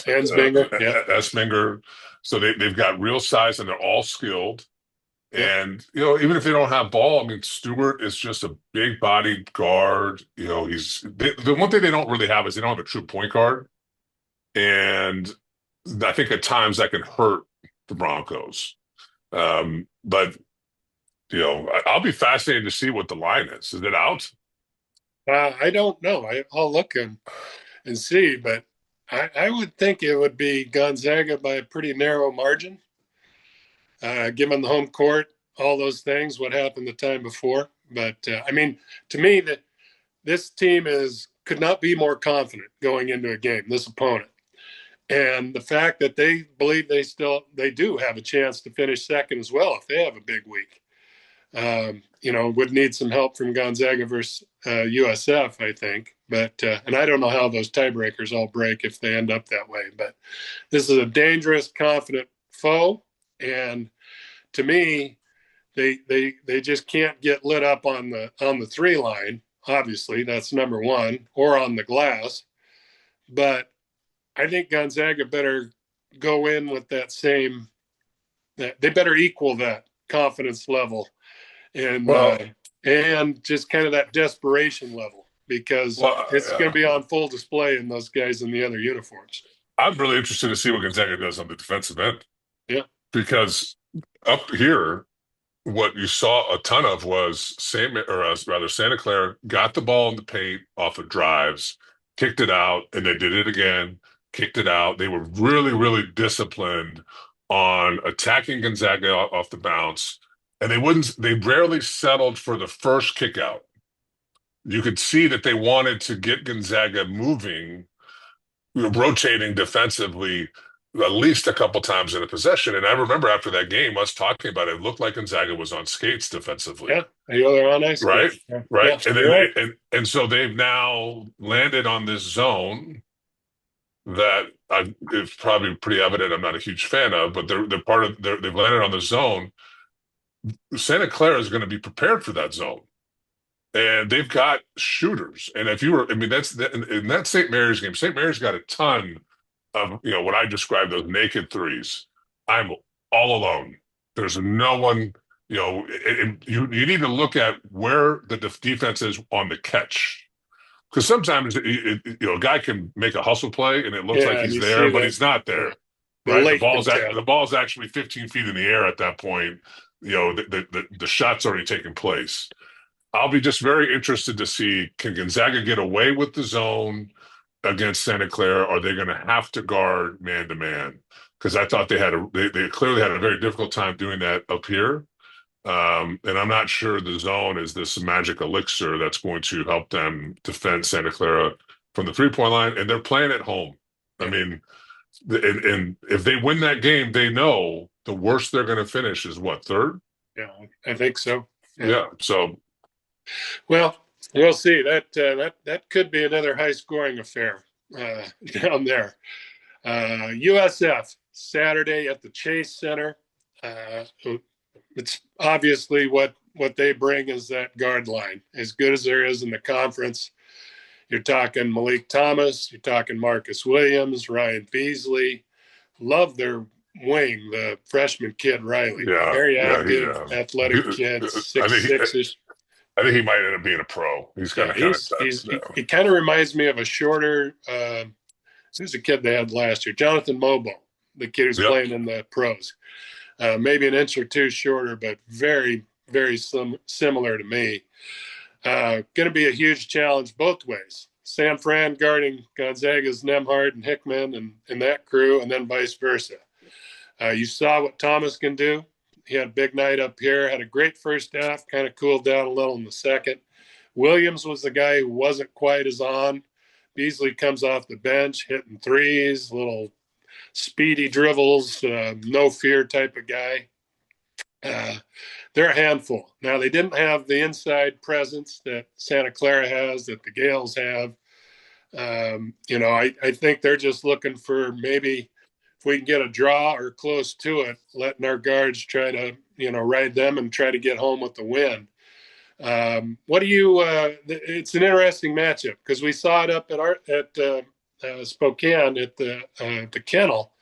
Esminger. So they've got real size, and they're all skilled. Yeah. And even if they don't have Ball, I mean, Stewart is just a big-bodied guard. The one thing they don't really have is they don't have a true point guard, and I think at times that can hurt the Broncos. But I'll be fascinated to see what the line is. Is it out? I don't know. I'll look and see, but I would think it would be Gonzaga by a pretty narrow margin, given the home court, all those things, what happened the time before. But, I mean, to me, that this team could not be more confident going into a game, this opponent. And the fact that they believe they do have a chance to finish second as well if they have a big week. Would need some help from Gonzaga versus USF, I think. But and I don't know how those tiebreakers all break if they end up that way. But this is a dangerous, confident foe, and to me, they just can't get lit up on the 3 line. Obviously, that's number one, or on the glass. But I think Gonzaga better go in with that same. They better equal that confidence level. And just kind of that desperation level, because it's going to be on full display in those guys in the other uniforms. I'm really interested to see what Gonzaga does on the defensive end. Yeah. Because up here, what you saw a ton of was Santa Clara got the ball in the paint off of drives, kicked it out, and they did it again, kicked it out. They were really, really disciplined on attacking Gonzaga off the bounce. And they rarely settled for the first kick out. You could see that they wanted to get Gonzaga moving, rotating defensively at least a couple times in a possession. And I remember after that game, us talking about it, looked like Gonzaga was on skates defensively. Yeah, they're on ice. Right? Yeah. Right. Yeah, and so they've now landed on this zone that it's probably pretty evident I'm not a huge fan of, but they've landed on the zone. Santa Clara is going to be prepared for that zone, and they've got shooters. And that's in that St. Mary's game. St. Mary's got a ton of what I describe those naked threes. I'm all alone. There's no one. You need to look at where the defense is on the catch. because sometimes a guy can make a hustle play and it looks like Yeah, and he's you there, see but that he's not there. the Right? late contact. The ball's actually 15 feet in the air at that point. The shot's already taken place. I'll be just very interested to see, can Gonzaga get away with the zone against Santa Clara? Or are they going to have to guard man to man? Because I thought they clearly had a very difficult time doing that up here. And I'm not sure the zone is this magic elixir that's going to help them defend Santa Clara from the 3-point line. And they're playing at home. I mean, and if they win that game, they know the worst they're going to finish is what, third? Yeah, I think so. Yeah. So, well, we'll see. That could be another high scoring affair down there. USF Saturday at the Chase Center. It's obviously what they bring is that guard line, as good as there is in the conference. You're talking Malik Thomas, you're talking Marcus Williams, Ryan Beasley. Love their wing, the freshman kid Riley. yeah, Very active, athletic kid, 6'6". I think he might end up being a pro. He's kind of he kind of reminds me of a shorter. Who's the kid they had last year? Jonathan Mobo, the kid who's playing in the pros. Maybe an inch or two shorter, but very, very similar to me. Going to be a huge challenge both ways. San Fran guarding Gonzaga's Nemhard and Hickman and that crew, and then vice versa. You saw what Thomas can do. He had a big night up here, had a great first half, kind of cooled down a little in the second. Williams was the guy who wasn't quite as on. Beasley comes off the bench, hitting threes, little speedy dribbles, no fear type of guy. They're a handful. Now, they didn't have the inside presence that Santa Clara has, that the Gales have. I think they're just looking for maybe if we can get a draw or close to it, letting our guards try to, ride them and try to get home with the win. It's an interesting matchup because we saw it up at Spokane at the Kennel.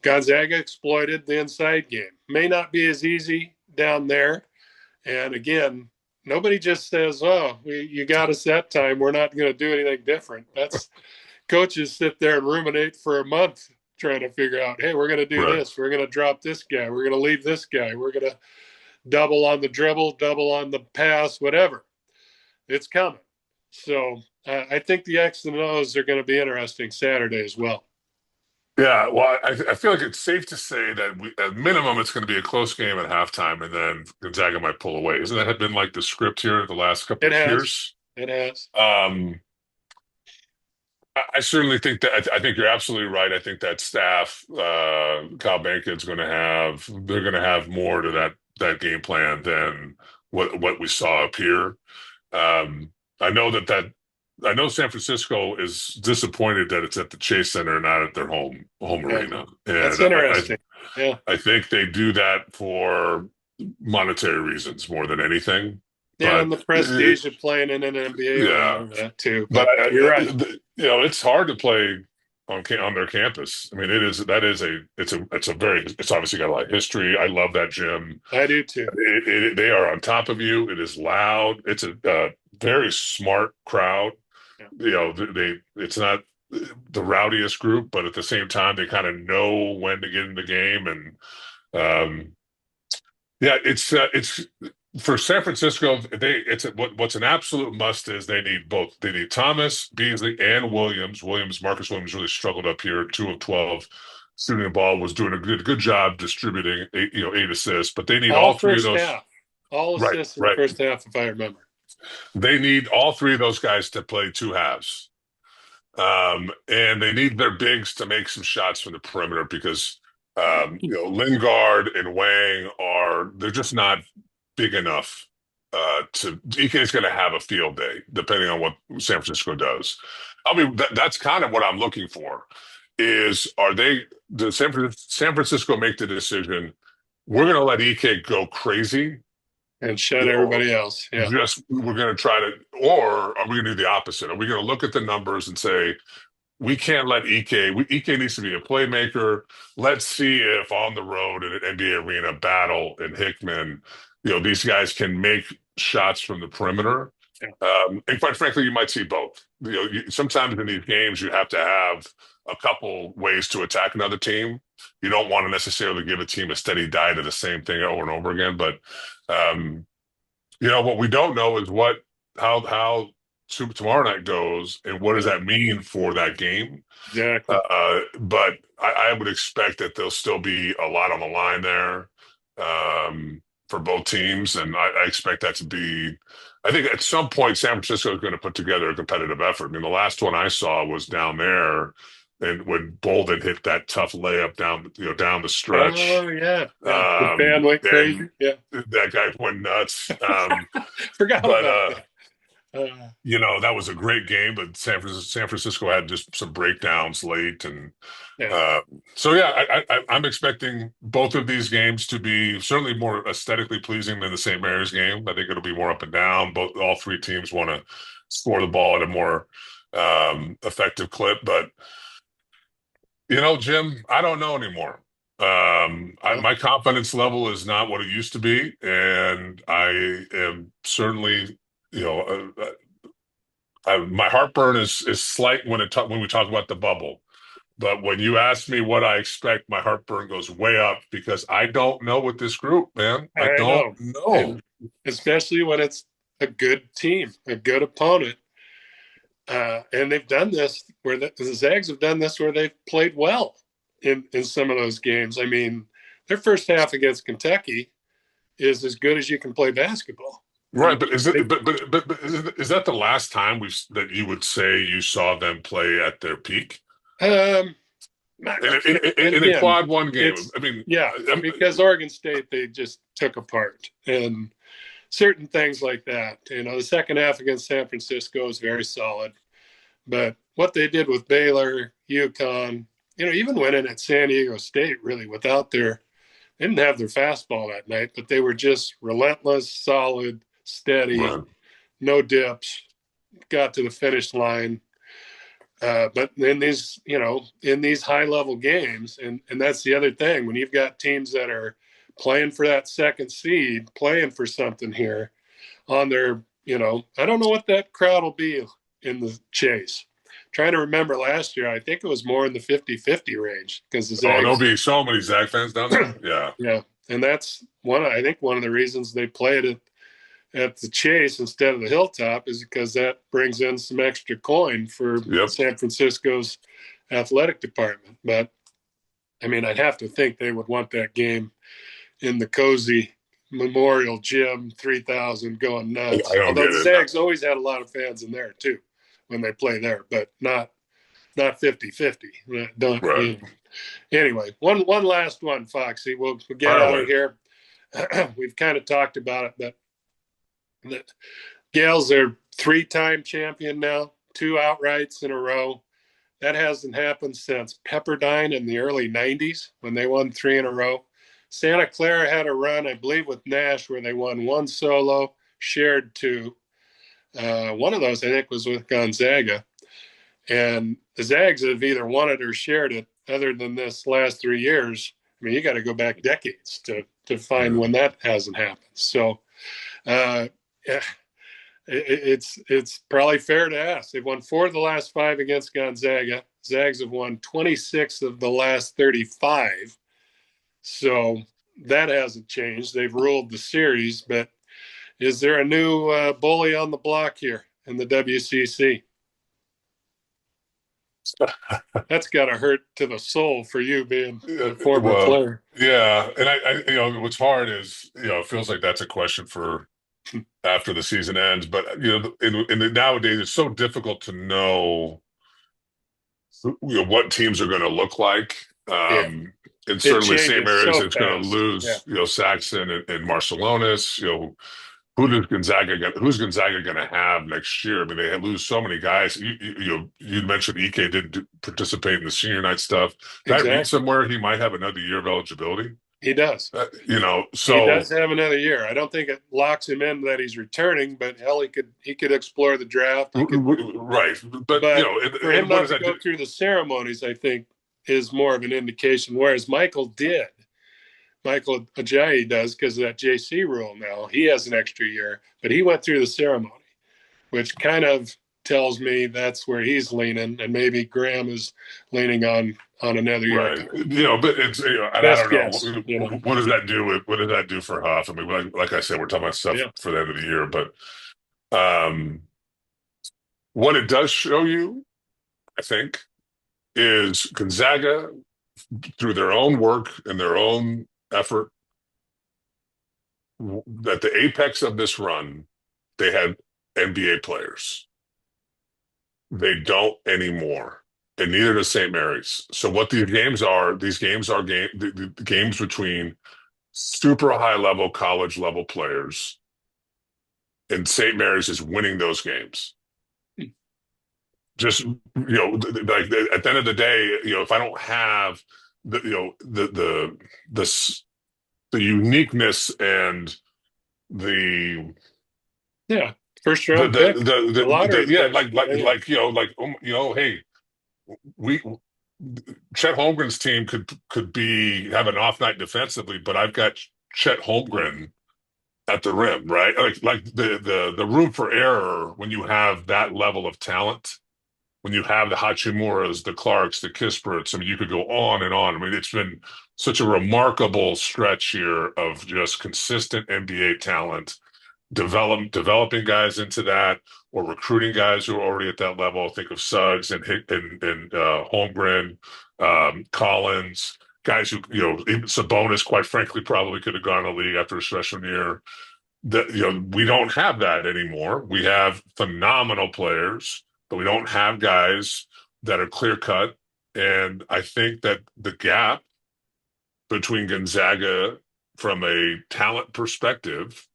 Gonzaga exploited the inside game. May not be as easy down there. And again, nobody just says, you got us that time. We're not going to do anything different. That's coaches sit there and ruminate for a month trying to figure out, hey, we're going to do this. We're going to drop this guy. We're going to leave this guy. We're going to double on the dribble, double on the pass, whatever. It's coming. So I think the X and O's are going to be interesting Saturday as well. Yeah, well, I feel like it's safe to say that at minimum it's going to be a close game at halftime, and then Gonzaga might pull away. Isn't that been like the script here the last couple of years? It has. I certainly think that I think you're absolutely right. I think that staff, Kyle Bankhead's going to have more to that game plan than what we saw up here. I know San Francisco is disappointed that it's at the Chase Center, not at their home arena. And that's interesting. I think they do that for monetary reasons more than anything. Yeah, but, and the prestige of playing in an NBA that too. But you're right. It's hard to play on their campus. I mean, it's obviously got a lot of history. I love that gym. I do too. They are on top of you. It is loud. It's a very smart crowd. Yeah. It's not the rowdiest group, but at the same time, they kind of know when to get in the game. And it's for San Francisco. What's an absolute must is they need both. They need Thomas, Beasley, and Williams. Marcus Williams really struggled up here. 2 of 12 shooting the ball, was doing a good job distributing 8 assists. But they need all three of those. All assists in the first half, if I remember. They need all three of those guys to play two halves. And they need their bigs to make some shots from the perimeter because, Lingard and Wang they're just not big enough EK's going to have a field day, depending on what San Francisco does. I mean, that's kind of what I'm looking for does San Francisco make the decision, we're going to let EK go crazy and shut everybody else. Yeah. We're going to try to, or are we going to do the opposite? Are we going to look at the numbers and say, we can't let EK needs to be a playmaker. Let's see if on the road in an NBA arena battle and Hickman, these guys can make shots from the perimeter. And quite frankly, you might see both. Sometimes in these games, you have to have a couple ways to attack another team. You don't want to necessarily give a team a steady diet of the same thing over and over again. But um, what we don't know is how tomorrow night goes, and what does that mean for that game. Exactly. But I would expect that there'll still be a lot on the line there for both teams, and I expect that to be. I think at some point San Francisco is going to put together a competitive effort. I mean, the last one I saw was down there, and when Bolden hit that tough layup down the stretch. Oh yeah, the fan went crazy. Yeah, that guy went nuts. Forgot but about that. that was a great game, but San Francisco had just some breakdowns late, and so yeah, I'm expecting both of these games to be certainly more aesthetically pleasing than the St. Mary's game. I think it'll be more up and down. All three teams want to score the ball at a more effective clip, but Jim, I don't know anymore. My confidence level is not what it used to be, and I am certainly, my heartburn is slight when we talk about the bubble. But when you ask me what I expect, my heartburn goes way up because I don't know with this group, man. I don't know. And especially when it's a good team, a good opponent. And they've done this where the Zags have done this where they've played well in some of those games. I mean, their first half against Kentucky is as good as you can play basketball. Right, but is that the last time that you would say you saw them play at their peak? In a quad one game. I mean, because Oregon State they just took apart and certain things like that. The second half against San Francisco is very solid, but what they did with Baylor, UConn, even winning at San Diego State, really they didn't have their fastball that night, but they were just relentless, solid, steady, no dips, got to the finish line. But in these high level games, and that's the other thing, when you've got teams that are playing for that second seed, playing for something here on their, I don't know what that crowd will be in the Chase. Trying to remember last year, I think it was more in the 50-50 range because the Zags. There'll be so many Zag fans down there. Yeah. Yeah. And that's one of the reasons they played it at the Chase instead of the Hilltop is because that brings in some extra coin for San Francisco's athletic department. But I mean, I'd have to think they would want that game in the cozy Memorial Gym, 3,000 going nuts. Although the Zags always had a lot of fans in there too when they play there, but not 50-50. Anyway, one last one, Foxy. We'll get out of here. We've kind of talked about it, but the Gales are 3-time champion now, 2 outrights in a row. That hasn't happened since Pepperdine in the early 90s when they won 3 in a row. Santa Clara had a run, I believe, with Nash where they won 1 solo, shared 2. One of those, I think, was with Gonzaga. And the Zags have either won it or shared it. Other than this last 3 years, I mean, you got to go back decades to find when that hasn't happened. So it's probably fair to ask. They've won 4 of the last 5 against Gonzaga. Zags have won 26 of the last 35. So that hasn't changed. They've ruled the series, but is there a new bully on the block here in the WCC? That's got to hurt to the soul for you being a former player. Yeah, and I what's hard is it feels like that's a question for after the season ends. But nowadays it's so difficult to know what teams are going to look like. And certainly St. Mary's is going to lose Saxon and Marcellonis. Who's Gonzaga going to have next year? I mean, they lose so many guys. You mentioned Ike didn't participate in the senior night stuff. Did I read somewhere he might have another year of eligibility? He does. So he does have another year. I don't think it locks him in that he's returning, but hell, he could explore the draft. Right, but for him not to go through the ceremonies, I think, is more of an indication. Whereas Michael Ajayi does because of that JC rule now. He has an extra year, but he went through the ceremony. which kind of tells me that's where he's leaning, and maybe Graham is leaning on another year. Right. But it's, and I Best don't guess, know, what does that do what does that do for Huff? I mean, like I said, we're talking about stuff Yeah. for the end of the year, but um, what it does show you, I think, is Gonzaga, through their own work and their own effort, at the apex of this run, they had NBA players. They don't anymore, and neither does St. Mary's. So what these games are the games between super high level college level players, and St. Mary's is winning those games. Just like at the end of the day, if I don't have the the the uniqueness and the Yeah. First the round pick, the the lottery yeah, pick. Yeah. hey, we Chet Holmgren's team could be have an off night defensively, but I've got Chet Holmgren at the rim, right? Like the room for error when you have that level of talent, when you have the Hachimuras, the Clarks, the Kisperts. I mean, you could go on and on. I mean, it's been such a remarkable stretch here of just consistent NBA talent, developing guys into that, or recruiting guys who are already at that level. Think of Suggs and Holmgren, Collins, guys who, even Sabonis, quite frankly, probably could have gone to the league after his freshman year. We don't have that anymore. We have phenomenal players, but we don't have guys that are clear cut. And I think that the gap between Gonzaga from a talent perspective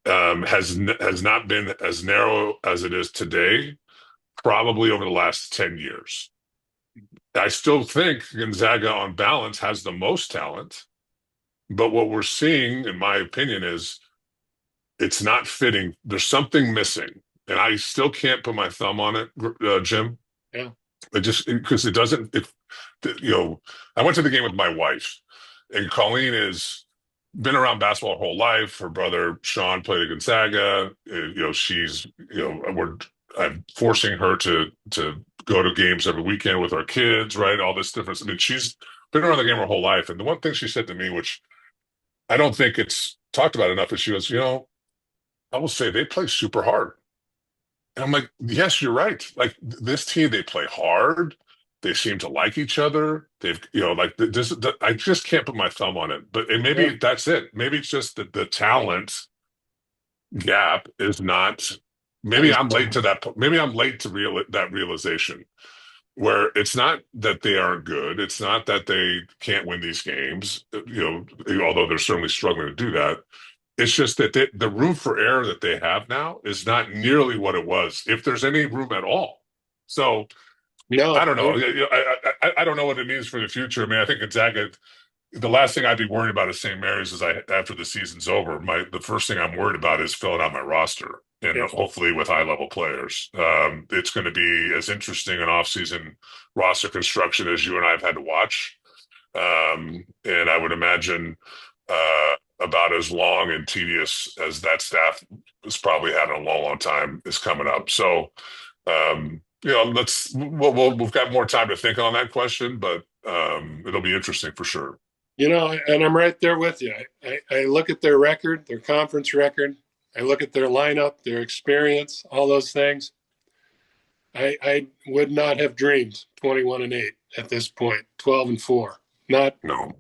has not been as narrow as it is today, probably over the last 10 years. I still think Gonzaga on balance has the most talent, but what we're seeing, in my opinion, is it's not fitting. There's something missing, and I still can't put my thumb on it, Jim. Yeah. It just because it doesn't. I went to the game with my wife, and Colleen has been around basketball her whole life. Her brother Sean played at Gonzaga. She's I'm forcing her to go to games every weekend with our kids, right? All this difference. I mean, she's been around the game her whole life, and the one thing she said to me, which I don't think it's talked about enough, is she goes, I will say they play super hard. And I'm like, yes, you're right. Like this team, they play hard. They seem to like each other. They've, like this. I just can't put my thumb on it. But and maybe that's it. Maybe it's just that the talent gap is not. Maybe I'm late to that. Maybe I'm late to that realization where it's not that they aren't good. It's not that they can't win these games. Although they're certainly struggling to do that. It's just that the room for error that they have now is not nearly what it was, if there's any room at all. So No, I don't know. I don't know what it means for the future. I mean, I think Gonzaga. The last thing I'd be worried about is St. Mary's. After the season's over, the first thing I'm worried about is filling out my roster, and hopefully with high level players. It's going to be as interesting an offseason roster construction as you and I have had to watch, and I would imagine. About as long and tedious as that staff has probably had in a long, long time is coming up. So, we've got more time to think on that question, but it'll be interesting for sure. And I'm right there with you. I look at their record, their conference record. I look at their lineup, their experience, all those things. I would not have dreamed 21-8 at this point, 12-4. No.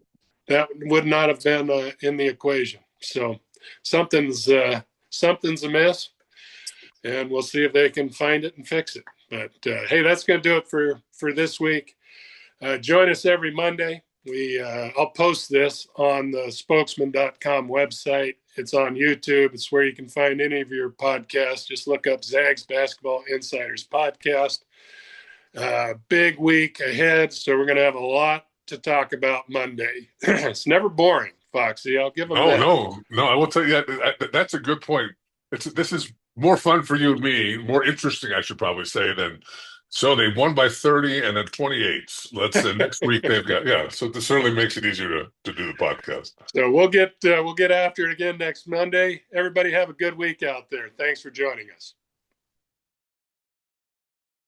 That would not have been in the equation. So something's amiss, and we'll see if they can find it and fix it. But hey, that's going to do it for this week. Join us every Monday. I'll post this on the spokesman.com website. It's on YouTube. It's where you can find any of your podcasts. Just look up Zags Basketball Insiders Podcast. Big week ahead, so we're going to have a lot to talk about Monday. It's never boring, Foxy. I'll give them that. No. I will tell you that's a good point. This is more fun for you and me, more interesting, I should probably say, than so they won by 30 and then 28. Next week they've got So this certainly makes it easier to do the podcast. So we'll get after it again next Monday. Everybody have a good week out there. Thanks for joining us.